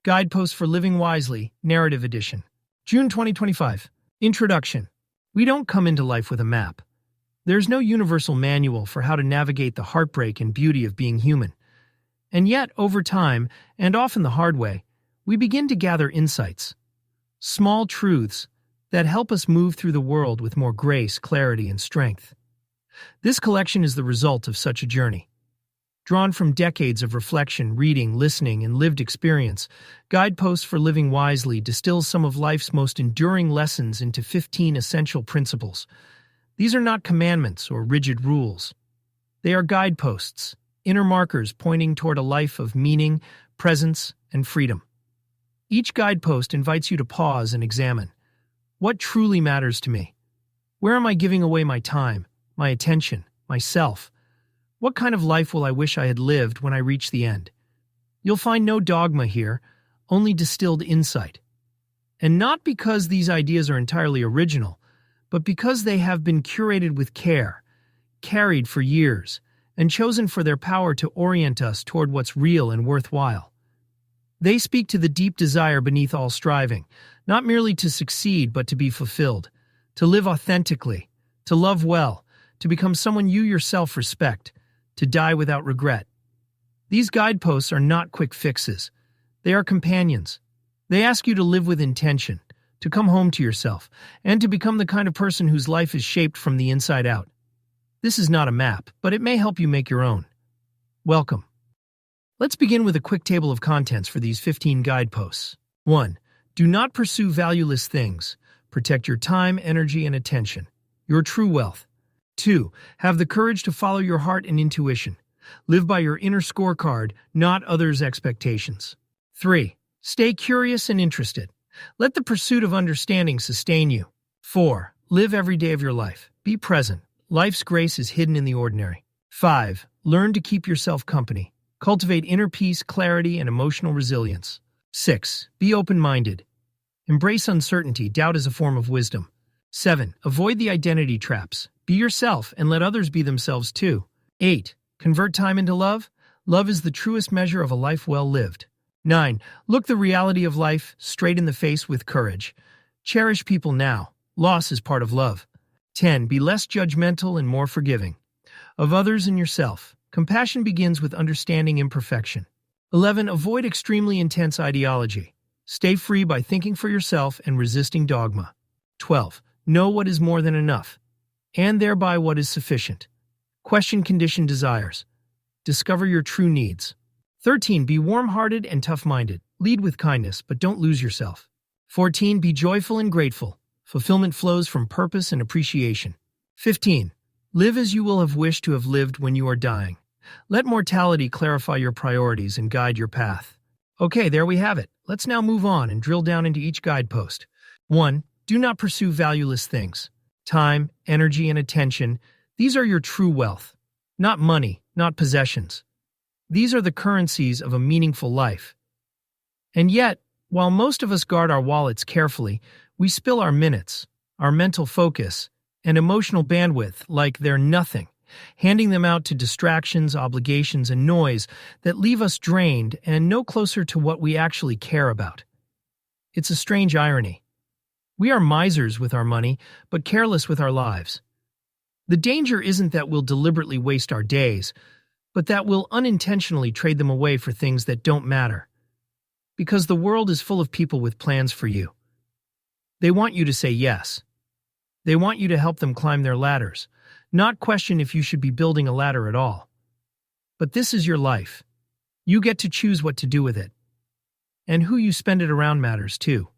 Guideposts for Living Wisely, Narrative Edition. June 2025. Introduction. We don't come into life with a map. There's no universal manual for how to navigate the heartbreak and beauty of being human. And yet, over time, and often the hard way, we begin to gather insights. Small truths that help us move through the world with more grace, clarity, and strength. This collection is the result of such a journey. Drawn from decades of reflection, reading, listening, and lived experience, Guideposts for Living Wisely distills some of life's most enduring lessons into 15 essential principles. These are not commandments or rigid rules. They are guideposts, inner markers pointing toward a life of meaning, presence, and freedom. Each guidepost invites you to pause and examine. What truly matters to me? Where am I giving away my time, my attention, myself? What kind of life will I wish I had lived when I reach the end? You'll find no dogma here, only distilled insight. And not because these ideas are entirely original, but because they have been curated with care, carried for years, and chosen for their power to orient us toward what's real and worthwhile. They speak to the deep desire beneath all striving, not merely to succeed but to be fulfilled, to live authentically, to love well, to become someone you yourself respect, to die without regret. These guideposts are not quick fixes. They are companions. They ask you to live with intention, to come home to yourself, and to become the kind of person whose life is shaped from the inside out. This is not a map, but it may help you make your own. Welcome. Let's begin with a quick table of contents for these 15 guideposts. 1. Do not pursue valueless things. Protect your time, energy, and attention. Your true wealth. 2. Have the courage to follow your heart and intuition. Live by your inner scorecard, not others' expectations. 3. Stay curious and interested. Let the pursuit of understanding sustain you. 4. Live every day of your life. Be present. Life's grace is hidden in the ordinary. 5. Learn to keep yourself company. Cultivate inner peace, clarity, and emotional resilience. 6. Be open-minded. Embrace uncertainty. Doubt is a form of wisdom. 7. Avoid the identity traps. Be yourself and let others be themselves too. 8. Convert time into love. Love is the truest measure of a life well lived. 9. Look the reality of life straight in the face with courage. Cherish people now. Loss is part of love. 10. Be less judgmental and more forgiving. Of others and yourself. Compassion begins with understanding imperfection. 11. Avoid extremely intense ideology. Stay free by thinking for yourself and resisting dogma. 12. Know what is more than enough, and thereby what is sufficient. Question conditioned desires. Discover your true needs. 13. Be warm-hearted and tough-minded. Lead with kindness, but don't lose yourself. 14. Be joyful and grateful. Fulfillment flows from purpose and appreciation. 15. Live as you will have wished to have lived when you are dying. Let mortality clarify your priorities and guide your path. Okay, there we have it. Let's now move on and drill down into each guidepost. 1. Do not pursue valueless things. Time, energy, and attention, these are your true wealth. Not money, not possessions. These are the currencies of a meaningful life. And yet, while most of us guard our wallets carefully, we spill our minutes, our mental focus, and emotional bandwidth like they're nothing, handing them out to distractions, obligations, and noise that leave us drained and no closer to what we actually care about. It's a strange irony. We are misers with our money, but careless with our lives. The danger isn't that we'll deliberately waste our days, but that we'll unintentionally trade them away for things that don't matter. Because the world is full of people with plans for you. They want you to say yes. They want you to help them climb their ladders, not question if you should be building a ladder at all. But this is your life. You get to choose what to do with it. And who you spend it around matters too.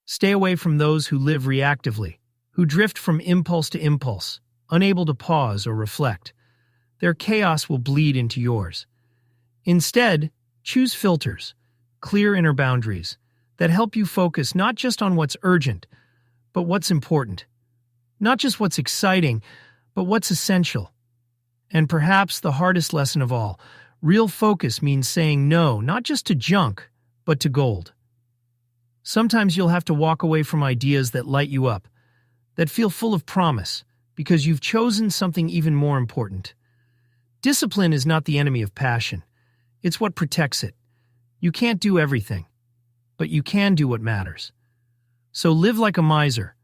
Stay away from those who live reactively, who drift from impulse to impulse, unable to pause or reflect. Their chaos will bleed into yours. Instead, choose filters, clear inner boundaries, that help you focus not just on what's urgent, but what's important. Not just what's exciting, but what's essential. And perhaps the hardest lesson of all, real focus means saying no, not just to junk, but to gold. Sometimes you'll have to walk away from ideas that light you up, that feel full of promise, because you've chosen something even more important. Discipline is not the enemy of passion. It's what protects it. You can't do everything, but you can do what matters. So live like a miser,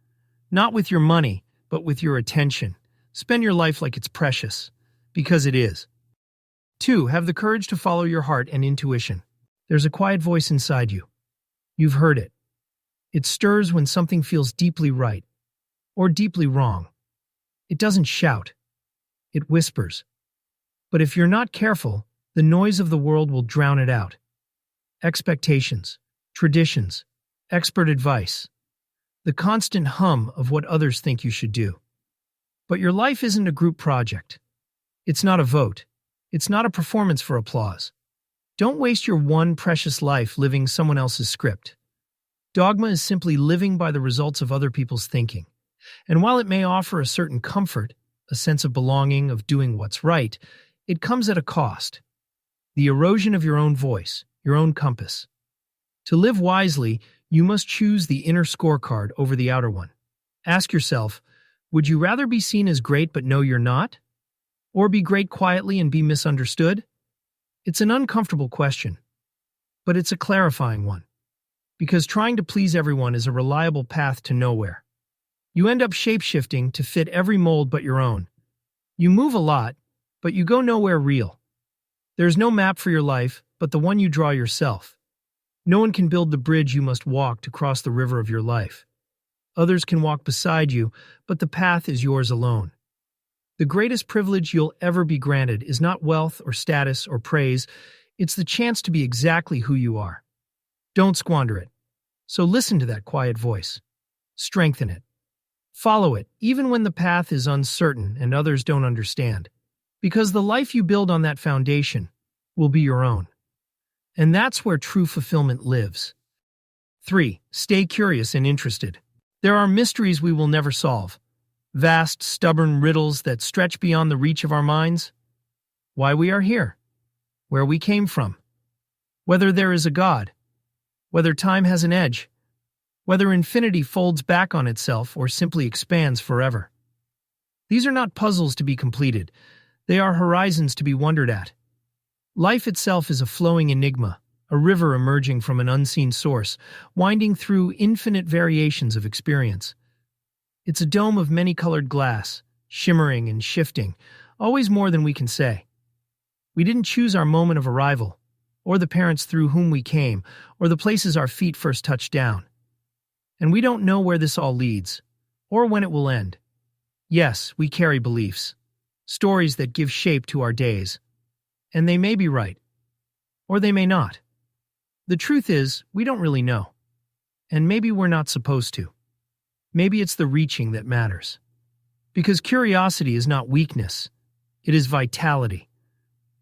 not with your money, but with your attention. Spend your life like it's precious, because it is. 2. Have the courage to follow your heart and intuition. There's a quiet voice inside you. You've heard it. It stirs when something feels deeply right or deeply wrong. It doesn't shout. It whispers. But if you're not careful, the noise of the world will drown it out. Expectations, traditions, expert advice, the constant hum of what others think you should do. But your life isn't a group project. It's not a vote. It's not a performance for applause. Don't waste your one precious life living someone else's script. Dogma is simply living by the results of other people's thinking. And while it may offer a certain comfort, a sense of belonging, of doing what's right, it comes at a cost. The erosion of your own voice, your own compass. To live wisely, you must choose the inner scorecard over the outer one. Ask yourself, would you rather be seen as great but know you're not? Or be great quietly and be misunderstood? It's an uncomfortable question, but it's a clarifying one. Because trying to please everyone is a reliable path to nowhere. You end up shape-shifting to fit every mold but your own. You move a lot, but you go nowhere real. There's no map for your life but the one you draw yourself. No one can build the bridge you must walk to cross the river of your life. Others can walk beside you, but the path is yours alone. The greatest privilege you'll ever be granted is not wealth or status or praise. It's the chance to be exactly who you are. Don't squander it. So listen to that quiet voice. Strengthen it. Follow it, even when the path is uncertain and others don't understand. Because the life you build on that foundation will be your own. And that's where true fulfillment lives. 3. Stay curious and interested. There are mysteries we will never solve. Vast, stubborn riddles that stretch beyond the reach of our minds. Why we are here. Where we came from. Whether there is a God. Whether time has an edge. Whether infinity folds back on itself or simply expands forever. These are not puzzles to be completed. They are horizons to be wondered at. Life itself is a flowing enigma, a river emerging from an unseen source, winding through infinite variations of experience. It's a dome of many-colored glass, shimmering and shifting, always more than we can say. We didn't choose our moment of arrival, or the parents through whom we came, or the places our feet first touched down. And we don't know where this all leads, or when it will end. Yes, we carry beliefs, stories that give shape to our days. And they may be right, or they may not. The truth is, we don't really know. And maybe we're not supposed to. Maybe it's the reaching that matters. Because curiosity is not weakness, it is vitality.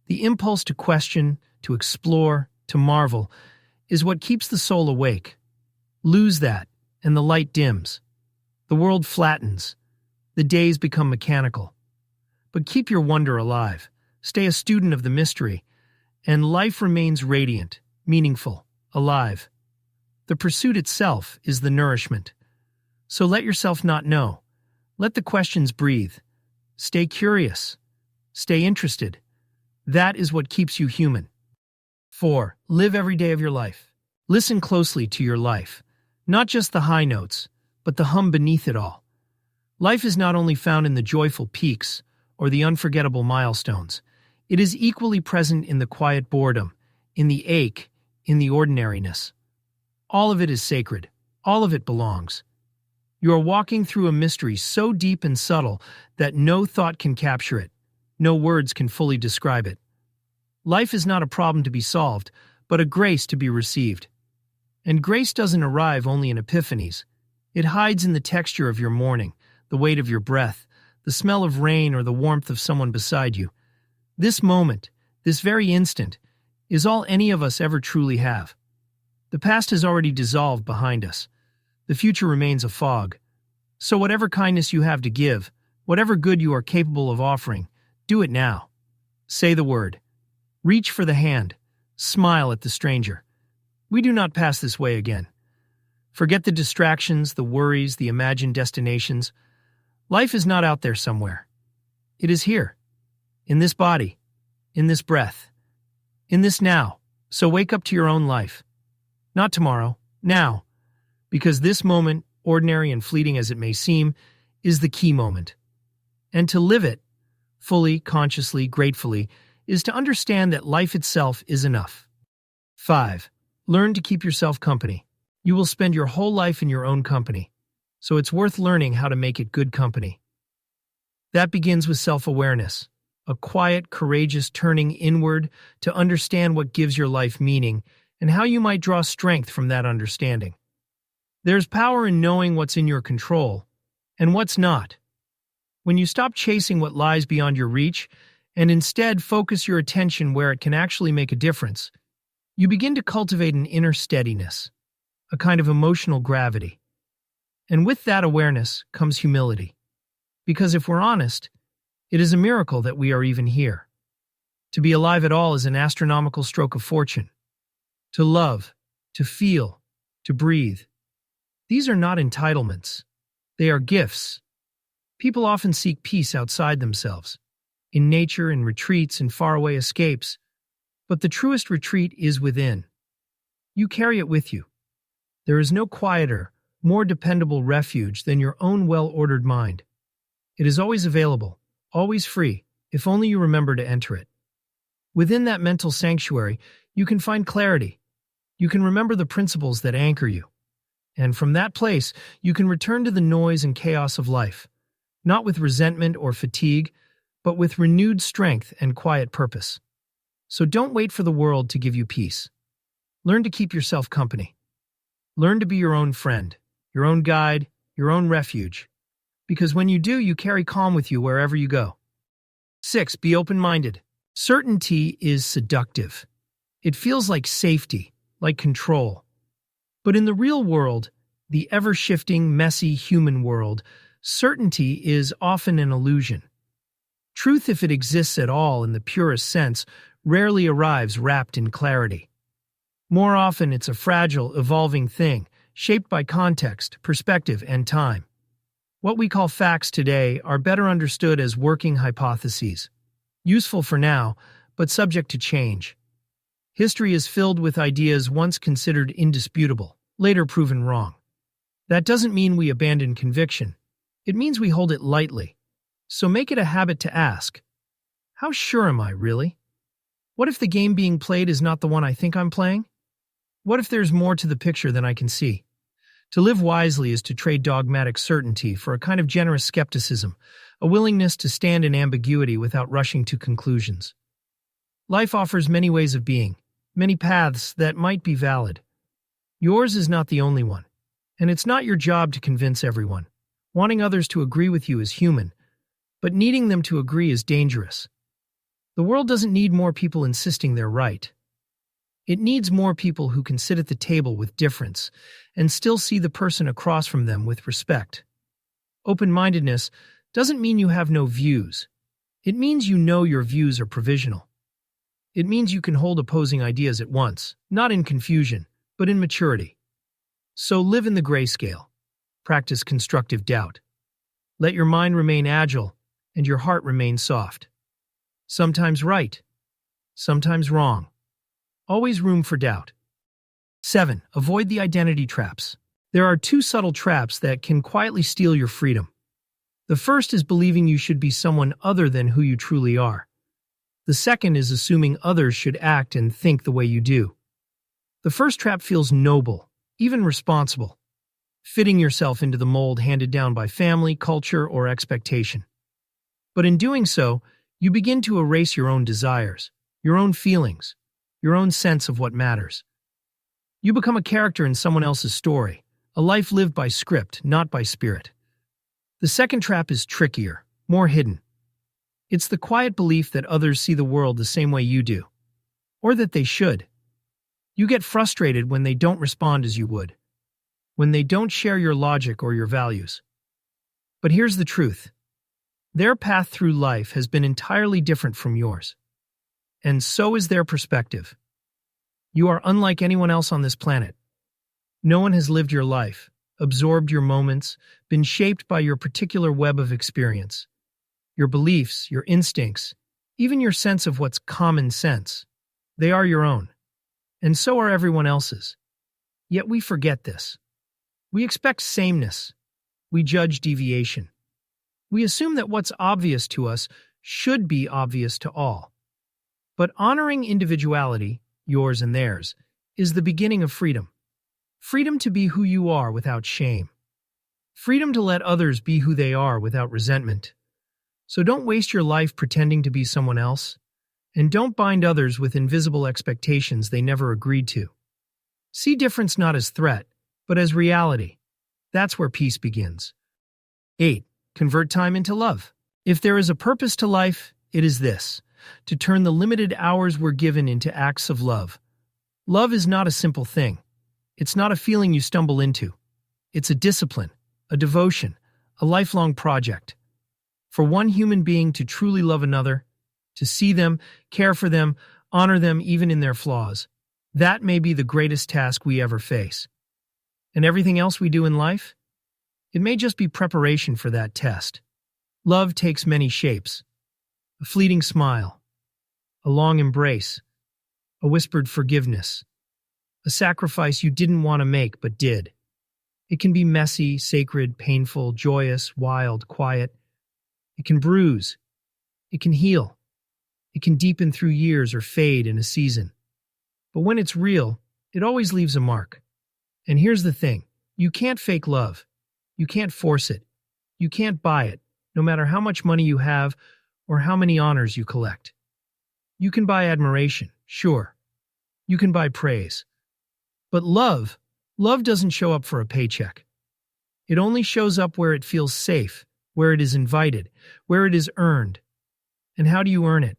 The impulse to question, to explore, to marvel, is what keeps the soul awake. Lose that, and the light dims. The world flattens. The days become mechanical. But keep your wonder alive. Stay a student of the mystery, and life remains radiant, meaningful, alive. The pursuit itself is the nourishment. So let yourself not know. Let the questions breathe. Stay curious. Stay interested. That is what keeps you human. 4. Live every day of your life. Listen closely to your life. Not just the high notes, but the hum beneath it all. Life is not only found in the joyful peaks or the unforgettable milestones. It is equally present in the quiet boredom, in the ache, in the ordinariness. All of it is sacred. All of it belongs. You are walking through a mystery so deep and subtle that no thought can capture it. No words can fully describe it. Life is not a problem to be solved, but a grace to be received. And grace doesn't arrive only in epiphanies. It hides in the texture of your morning, the weight of your breath, the smell of rain, or the warmth of someone beside you. This moment, this very instant, is all any of us ever truly have. The past has already dissolved behind us. The future remains a fog. So whatever kindness you have to give, whatever good you are capable of offering, do it now. Say the word. Reach for the hand. Smile at the stranger. We do not pass this way again. Forget the distractions, the worries, the imagined destinations. Life is not out there somewhere. It is here. In this body, in this breath, in this now. So wake up to your own life. Not tomorrow, now. Because this moment, ordinary and fleeting as it may seem, is the key moment. And to live it, fully, consciously, gratefully, is to understand that life itself is enough. 5. Learn to keep yourself company. You will spend your whole life in your own company, so it's worth learning how to make it good company. That begins with self-awareness, a quiet, courageous turning inward to understand what gives your life meaning and how you might draw strength from that understanding. There's power in knowing what's in your control and what's not. When you stop chasing what lies beyond your reach and instead focus your attention where it can actually make a difference, you begin to cultivate an inner steadiness, a kind of emotional gravity. And with that awareness comes humility. Because if we're honest, it is a miracle that we are even here. To be alive at all is an astronomical stroke of fortune. To love, to feel, to breathe. These are not entitlements. They are gifts. People often seek peace outside themselves, in nature, in retreats, in faraway escapes. But the truest retreat is within. You carry it with you. There is no quieter, more dependable refuge than your own well-ordered mind. It is always available, always free, if only you remember to enter it. Within that mental sanctuary, you can find clarity. You can remember the principles that anchor you. And from that place, you can return to the noise and chaos of life, not with resentment or fatigue, but with renewed strength and quiet purpose. So don't wait for the world to give you peace. Learn to keep yourself company. Learn to be your own friend, your own guide, your own refuge. Because when you do, you carry calm with you wherever you go. 6. Be open-minded. Certainty is seductive. It feels like safety, like control. But in the real world, the ever-shifting, messy human world, certainty is often an illusion. Truth, if it exists at all in the purest sense, rarely arrives wrapped in clarity. More often, it's a fragile, evolving thing, shaped by context, perspective, and time. What we call facts today are better understood as working hypotheses, useful for now, but subject to change. History is filled with ideas once considered indisputable, later proven wrong. That doesn't mean we abandon conviction. It means we hold it lightly. So make it a habit to ask, how sure am I, really? What if the game being played is not the one I think I'm playing? What if there's more to the picture than I can see? To live wisely is to trade dogmatic certainty for a kind of generous skepticism, a willingness to stand in ambiguity without rushing to conclusions. Life offers many ways of being, many paths that might be valid. Yours is not the only one, and it's not your job to convince everyone. Wanting others to agree with you is human, but needing them to agree is dangerous. The world doesn't need more people insisting they're right. It needs more people who can sit at the table with difference and still see the person across from them with respect. Open-mindedness doesn't mean you have no views. It means you know your views are provisional. It means you can hold opposing ideas at once, not in confusion, but in maturity. So live in the grayscale. Practice constructive doubt. Let your mind remain agile and your heart remain soft. Sometimes right, sometimes wrong. Always room for doubt. 7. Avoid the identity traps. There are 2 subtle traps that can quietly steal your freedom. The first is believing you should be someone other than who you truly are. The second is assuming others should act and think the way you do. The first trap feels noble, even responsible, fitting yourself into the mold handed down by family, culture, or expectation. But in doing so, you begin to erase your own desires, your own feelings, your own sense of what matters. You become a character in someone else's story, a life lived by script, not by spirit. The second trap is trickier, more hidden. It's the quiet belief that others see the world the same way you do, or that they should. You get frustrated when they don't respond as you would, when they don't share your logic or your values. But here's the truth. Their path through life has been entirely different from yours. And so is their perspective. You are unlike anyone else on this planet. No one has lived your life, absorbed your moments, been shaped by your particular web of experience. Your beliefs, your instincts, even your sense of what's common sense, they are your own. And so are everyone else's. Yet we forget this. We expect sameness. We judge deviation. We assume that what's obvious to us should be obvious to all. But honoring individuality, yours and theirs, is the beginning of freedom. Freedom to be who you are without shame. Freedom to let others be who they are without resentment. So don't waste your life pretending to be someone else, and don't bind others with invisible expectations they never agreed to. See difference not as threat, but as reality. That's where peace begins. 8. Convert time into love. If there is a purpose to life, it is this: to turn the limited hours we're given into acts of love. Love is not a simple thing. It's not a feeling you stumble into. It's a discipline, a devotion, a lifelong project. For one human being to truly love another, to see them, care for them, honor them even in their flaws, that may be the greatest task we ever face. And everything else we do in life? It may just be preparation for that test. Love takes many shapes. A fleeting smile, a long embrace, a whispered forgiveness, a sacrifice you didn't want to make but did. It can be messy, sacred, painful, joyous, wild, quiet. It can bruise. It can heal. It can deepen through years or fade in a season. But when it's real, it always leaves a mark. And here's the thing: you can't fake love. You can't force it. You can't buy it, no matter how much money you have or how many honors you collect. You can buy admiration, sure. You can buy praise. But love doesn't show up for a paycheck. It only shows up where it feels safe, where it is invited, where it is earned. And how do you earn it?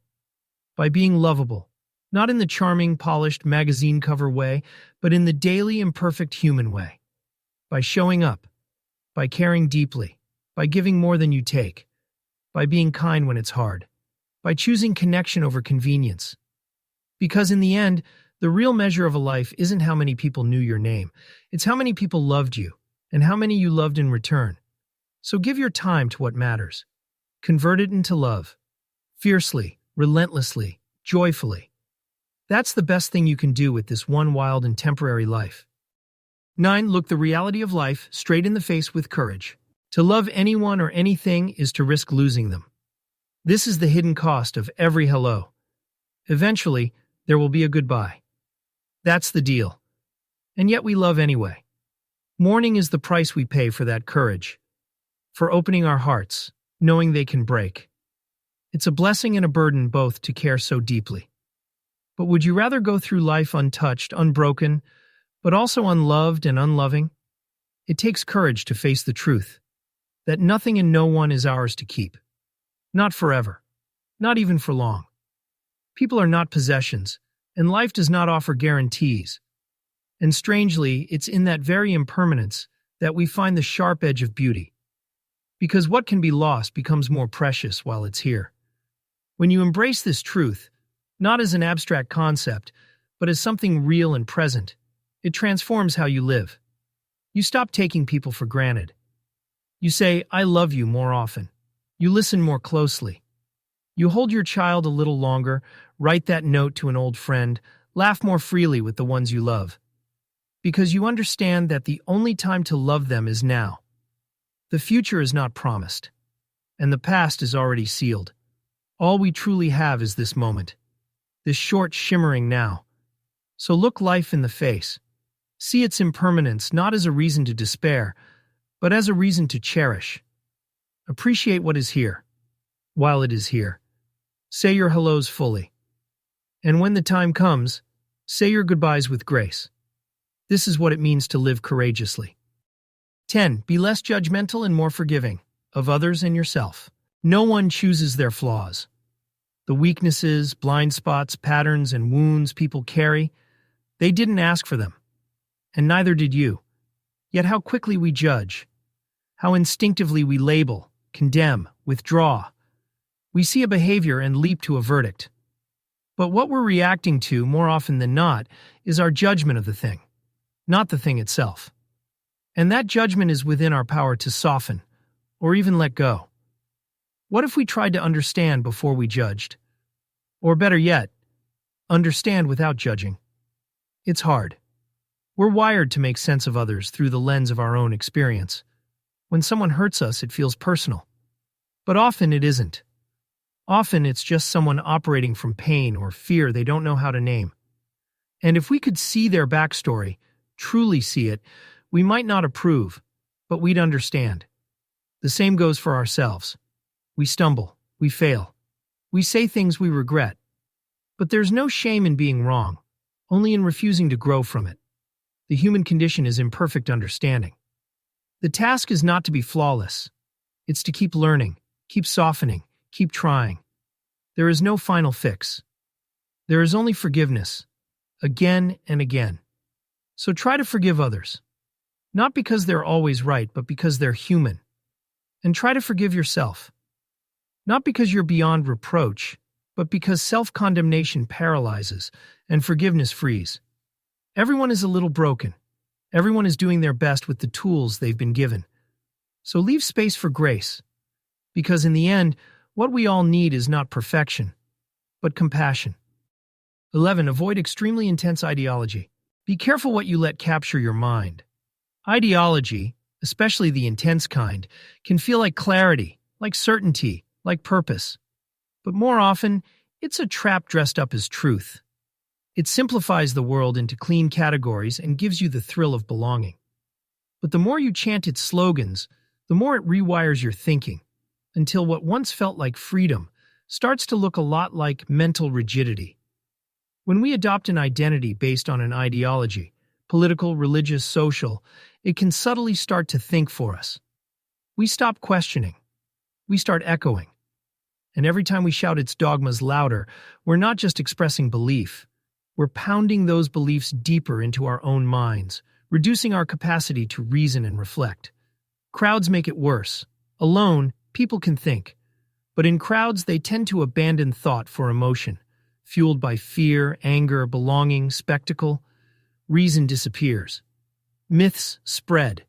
By being lovable, not in the charming, polished magazine cover way, but in the daily, imperfect human way. By showing up, by caring deeply, by giving more than you take, by being kind when it's hard, by choosing connection over convenience. Because in the end, the real measure of a life isn't how many people knew your name, it's how many people loved you, and how many you loved in return. So give your time to what matters. Convert it into love. Fiercely, relentlessly, joyfully. That's the best thing you can do with this one wild and temporary life. 9. Look the reality of life straight in the face with courage. To love anyone or anything is to risk losing them. This is the hidden cost of every hello. Eventually, there will be a goodbye. That's the deal. And yet we love anyway. Mourning is the price we pay for that courage. For opening our hearts, knowing they can break. It's a blessing and a burden both to care so deeply. But would you rather go through life untouched, unbroken, but also unloved and unloving? It takes courage to face the truth, that nothing and no one is ours to keep. Not forever. Not even for long. People are not possessions, and life does not offer guarantees. And strangely, it's in that very impermanence that we find the sharp edge of beauty. Because what can be lost becomes more precious while it's here. When you embrace this truth, not as an abstract concept, but as something real and present, it transforms how you live. You stop taking people for granted. You say, "I love you" more often. You listen more closely. You hold your child a little longer, write that note to an old friend, laugh more freely with the ones you love. Because you understand that the only time to love them is now. The future is not promised, and the past is already sealed. All we truly have is this moment, this short, shimmering now. So look life in the face. See its impermanence not as a reason to despair, but as a reason to cherish. Appreciate what is here, while it is here. Say your hellos fully. And when the time comes, say your goodbyes with grace. This is what it means to live courageously. 10. Be less judgmental and more forgiving, of others and yourself. No one chooses their flaws. The weaknesses, blind spots, patterns, and wounds people carry, they didn't ask for them. And neither did you. Yet how quickly we judge. How instinctively we label, condemn, withdraw. We see a behavior and leap to a verdict. But what we're reacting to, more often than not, is our judgment of the thing, not the thing itself. And that judgment is within our power to soften, or even let go. What if we tried to understand before we judged? Or better yet, understand without judging? It's hard. We're wired to make sense of others through the lens of our own experience. When someone hurts us, it feels personal. But often it isn't. Often it's just someone operating from pain or fear they don't know how to name. And if we could see their backstory, truly see it, we might not approve, but we'd understand. The same goes for ourselves. We stumble, we fail, we say things we regret. But there's no shame in being wrong, only in refusing to grow from it. The human condition is imperfect understanding. The task is not to be flawless. It's to keep learning, keep softening, keep trying. There is no final fix. There is only forgiveness, again and again. So try to forgive others. Not because they're always right, but because they're human. And try to forgive yourself. Not because you're beyond reproach, but because self-condemnation paralyzes and forgiveness frees. Everyone is a little broken. Everyone is doing their best with the tools they've been given. So leave space for grace. Because in the end, what we all need is not perfection, but compassion. 11. Avoid extremely intense ideology. Be careful what you let capture your mind. Ideology, especially the intense kind, can feel like clarity, like certainty, like purpose. But more often, it's a trap dressed up as truth. It simplifies the world into clean categories and gives you the thrill of belonging. But the more you chant its slogans, the more it rewires your thinking, until what once felt like freedom starts to look a lot like mental rigidity. When we adopt an identity based on an ideology, political, religious, social, it can subtly start to think for us. We stop questioning. We start echoing. And every time we shout its dogmas louder, we're not just expressing belief. We're pounding those beliefs deeper into our own minds, reducing our capacity to reason and reflect. Crowds make it worse. Alone, people can think. But in crowds, they tend to abandon thought for emotion. Fueled by fear, anger, belonging, spectacle, reason disappears. Myths spread.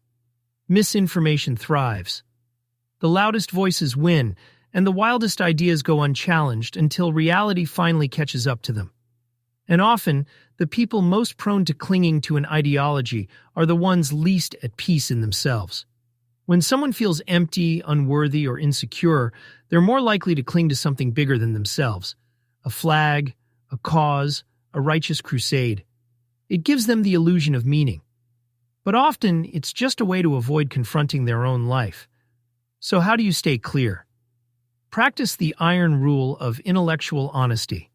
Misinformation thrives. The loudest voices win, and the wildest ideas go unchallenged until reality finally catches up to them. And often, the people most prone to clinging to an ideology are the ones least at peace in themselves. When someone feels empty, unworthy, or insecure, they're more likely to cling to something bigger than themselves. A flag, a cause, a righteous crusade. It gives them the illusion of meaning. But often, it's just a way to avoid confronting their own life. So how do you stay clear? Practice the iron rule of intellectual honesty.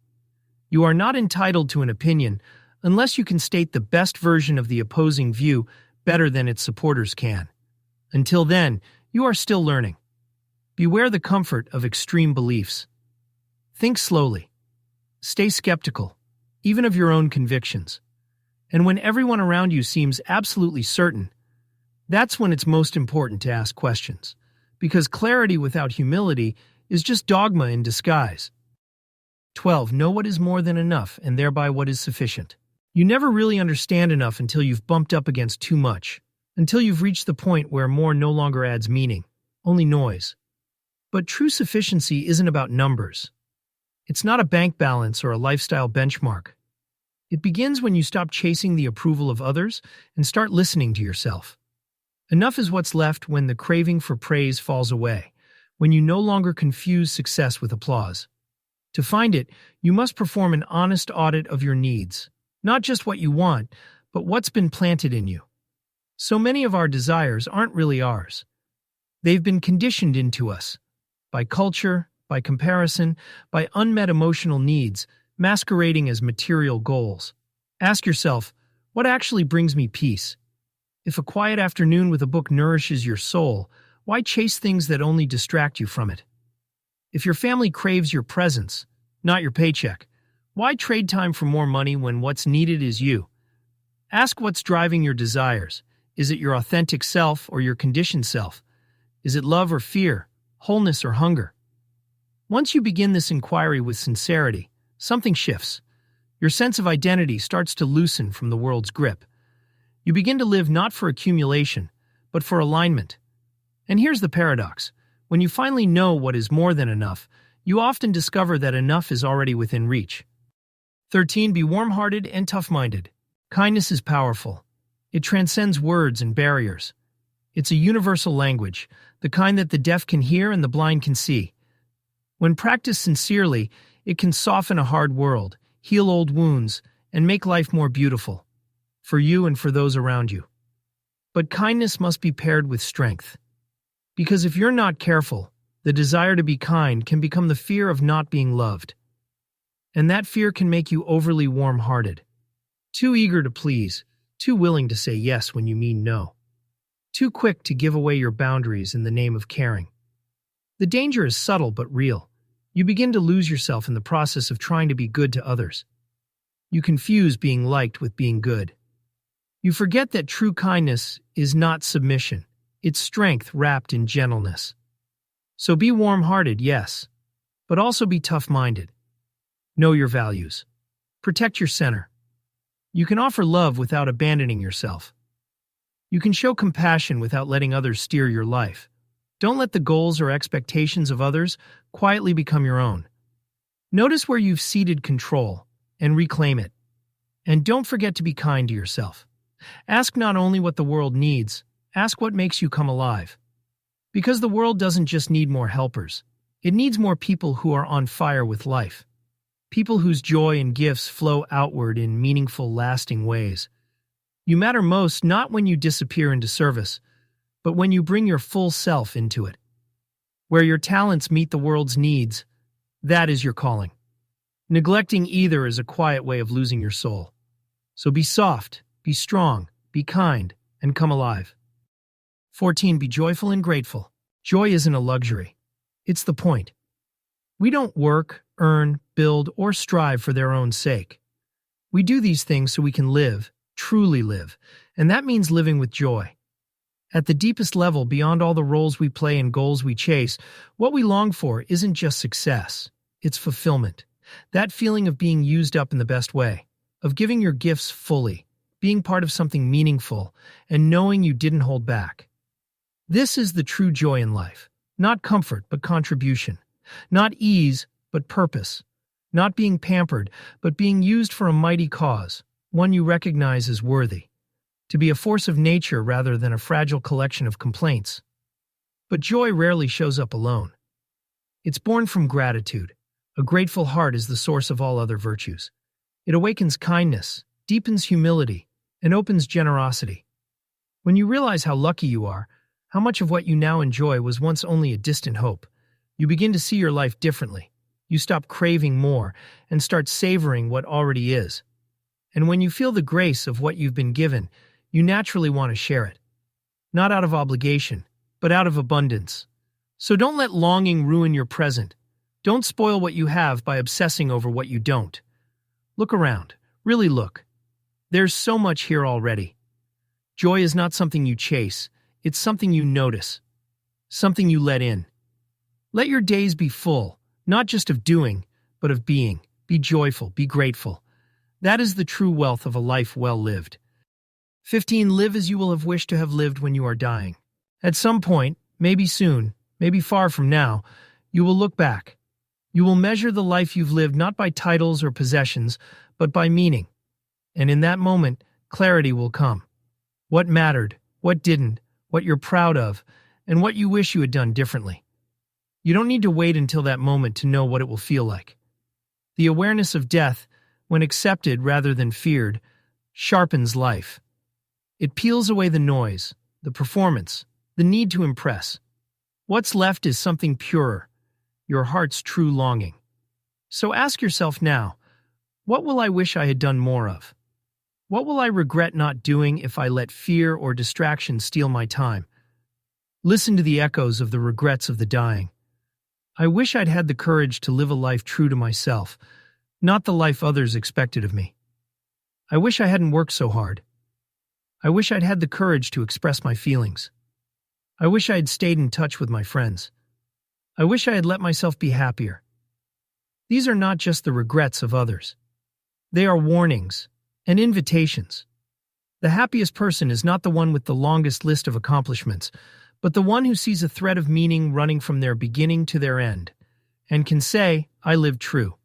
You are not entitled to an opinion unless you can state the best version of the opposing view better than its supporters can. Until then, you are still learning. Beware the comfort of extreme beliefs. Think slowly. Stay skeptical, even of your own convictions. And when everyone around you seems absolutely certain, that's when it's most important to ask questions. Because clarity without humility is just dogma in disguise. 12. Know what is more than enough and thereby what is sufficient. You never really understand enough until you've bumped up against too much, until you've reached the point where more no longer adds meaning, only noise. But true sufficiency isn't about numbers. It's not a bank balance or a lifestyle benchmark. It begins when you stop chasing the approval of others and start listening to yourself. Enough is what's left when the craving for praise falls away, when you no longer confuse success with applause. To find it, you must perform an honest audit of your needs, not just what you want, but what's been planted in you. So many of our desires aren't really ours. They've been conditioned into us, by culture, by comparison, by unmet emotional needs, masquerading as material goals. Ask yourself, what actually brings me peace? If a quiet afternoon with a book nourishes your soul, why chase things that only distract you from it? If your family craves your presence, not your paycheck, why trade time for more money when what's needed is you? Ask what's driving your desires. Is it your authentic self or your conditioned self? Is it love or fear, wholeness or hunger? Once you begin this inquiry with sincerity, something shifts. Your sense of identity starts to loosen from the world's grip. You begin to live not for accumulation, but for alignment. And here's the paradox. When you finally know what is more than enough, you often discover that enough is already within reach. 13. Be warm-hearted and tough-minded. Kindness is powerful. It transcends words and barriers. It's a universal language, the kind that the deaf can hear and the blind can see. When practiced sincerely, it can soften a hard world, heal old wounds, and make life more beautiful, for you and for those around you. But kindness must be paired with strength. Because if you're not careful, the desire to be kind can become the fear of not being loved. And that fear can make you overly warm-hearted, too eager to please, too willing to say yes when you mean no, too quick to give away your boundaries in the name of caring. The danger is subtle but real. You begin to lose yourself in the process of trying to be good to others. You confuse being liked with being good. You forget that true kindness is not submission. It's strength wrapped in gentleness. So be warm-hearted, yes, but also be tough-minded. Know your values. Protect your center. You can offer love without abandoning yourself. You can show compassion without letting others steer your life. Don't let the goals or expectations of others quietly become your own. Notice where you've ceded control and reclaim it. And don't forget to be kind to yourself. Ask not only what the world needs, ask what makes you come alive. Because the world doesn't just need more helpers. It needs more people who are on fire with life. People whose joy and gifts flow outward in meaningful, lasting ways. You matter most not when you disappear into service, but when you bring your full self into it. Where your talents meet the world's needs, that is your calling. Neglecting either is a quiet way of losing your soul. So be soft, be strong, be kind, and come alive. 14. Be joyful and grateful. Joy isn't a luxury. It's the point. We don't work, earn, build, or strive for their own sake. We do these things so we can live, truly live, and that means living with joy. At the deepest level, beyond all the roles we play and goals we chase, what we long for isn't just success, it's fulfillment. That feeling of being used up in the best way, of giving your gifts fully, being part of something meaningful, and knowing you didn't hold back. This is the true joy in life, not comfort but contribution, not ease but purpose, not being pampered but being used for a mighty cause, one you recognize as worthy. To be a force of nature rather than a fragile collection of complaints. But joy rarely shows up alone. It's born from gratitude. A grateful heart is the source of all other virtues. It awakens kindness, deepens humility, and opens generosity. When you realize how lucky you are, how much of what you now enjoy was once only a distant hope, you begin to see your life differently. You stop craving more and start savoring what already is. And when you feel the grace of what you've been given, you naturally want to share it. Not out of obligation, but out of abundance. So don't let longing ruin your present. Don't spoil what you have by obsessing over what you don't. Look around. Really look. There's so much here already. Joy is not something you chase. It's something you notice. Something you let in. Let your days be full, not just of doing, but of being. Be joyful, be grateful. That is the true wealth of a life well lived. 15. Live as you will have wished to have lived when you are dying. At some point, maybe soon, maybe far from now, you will look back. You will measure the life you've lived not by titles or possessions, but by meaning. And in that moment, clarity will come. What mattered, what didn't, what you're proud of, and what you wish you had done differently. You don't need to wait until that moment to know what it will feel like. The awareness of death, when accepted rather than feared, sharpens life. It peels away the noise, the performance, the need to impress. What's left is something purer, your heart's true longing. So ask yourself now, what will I wish I had done more of? What will I regret not doing if I let fear or distraction steal my time? Listen to the echoes of the regrets of the dying. I wish I'd had the courage to live a life true to myself, not the life others expected of me. I wish I hadn't worked so hard. I wish I'd had the courage to express my feelings. I wish I had stayed in touch with my friends. I wish I had let myself be happier. These are not just the regrets of others. They are warnings and invitations. The happiest person is not the one with the longest list of accomplishments, but the one who sees a thread of meaning running from their beginning to their end, and can say, I lived true.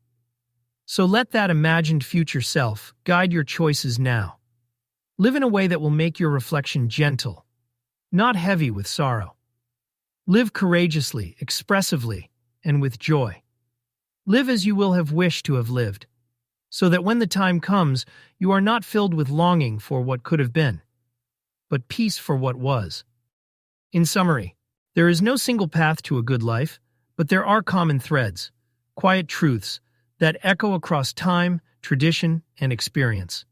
So let that imagined future self guide your choices now. Live in a way that will make your reflection gentle, not heavy with sorrow. Live courageously, expressively, and with joy. Live as you will have wished to have lived, so that when the time comes, you are not filled with longing for what could have been, but peace for what was. In summary, there is no single path to a good life, but there are common threads, quiet truths, that echo across time, tradition, and experience.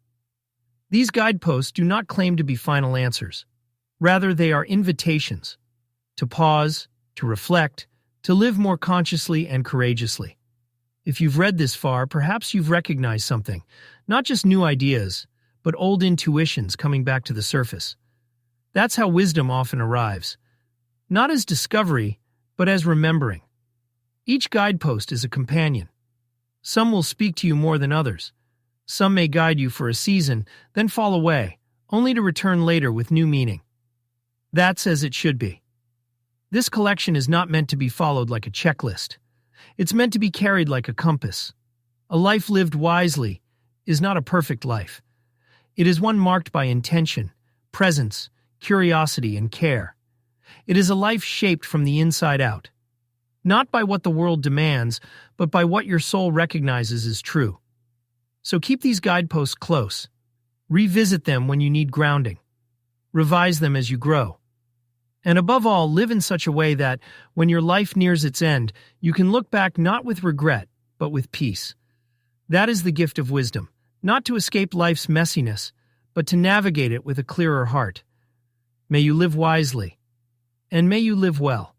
These guideposts do not claim to be final answers. Rather, they are invitations to pause, to reflect, to live more consciously and courageously. If you've read this far, perhaps you've recognized something, not just new ideas, but old intuitions coming back to the surface. That's how wisdom often arrives, not as discovery, but as remembering. Each guidepost is a companion. Some will speak to you more than others. Some may guide you for a season, then fall away, only to return later with new meaning. That's as it should be. This collection is not meant to be followed like a checklist. It's meant to be carried like a compass. A life lived wisely is not a perfect life. It is one marked by intention, presence, curiosity, and care. It is a life shaped from the inside out, not by what the world demands, but by what your soul recognizes as true. So keep these guideposts close. Revisit them when you need grounding. Revise them as you grow. And above all, live in such a way that, when your life nears its end, you can look back not with regret, but with peace. That is the gift of wisdom, not to escape life's messiness, but to navigate it with a clearer heart. May you live wisely, and may you live well.